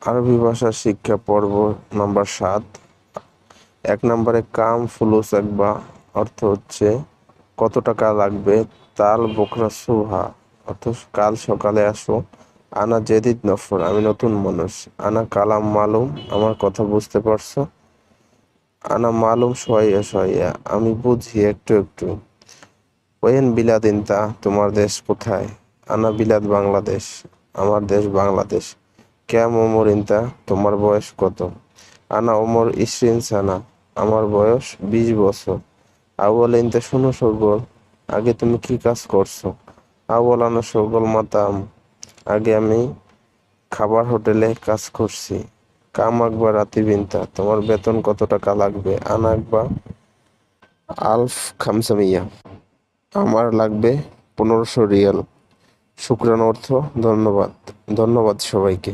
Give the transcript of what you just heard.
আরবি ভাষা শিক্ষা পর্ব নম্বর 7। 1 নম্বরে কাম ফুলুস একবা অর্থ হচ্ছে কত টাকা লাগবে। তাল বোকরা সুহা অর্থ কাল সকালে আসো। আনা জেদিদ নফর আমি নতুন মানুষ। আনা কালাম মালুম আমার কথা বুঝতে পারছো। আনা মালুম সোয়াইয়া সোয়াইয়া আমি বুঝি একটু একটু। ওয়েন বিলাদিন তা তোমার দেশ কোথায়। আনা বিলাদ বাংলাদেশ আমার দেশ বাংলাদেশ। ক্যাম ওমর ইনতা তোমার বয়স কত। আনা ওমর ইসরিন সানা আমার বয়স 20 বছর। আউয়াল ইনতা শোনো সগল আগে তুমি কি কাজ করছো। আউয়াল আনা সগল মাতাম আগে আমি খাবার হোটেলে কাজ করছি। কাম আকবার রাতি বিনতা তোমার বেতন কত টাকা লাগবে। আনা আকবা আলফ খামসামিয়া আমার লাগবে 1500 রিয়াল। শুকরান অর্থ ধন্যবাদ। ধন্যবাদ সবাইকে।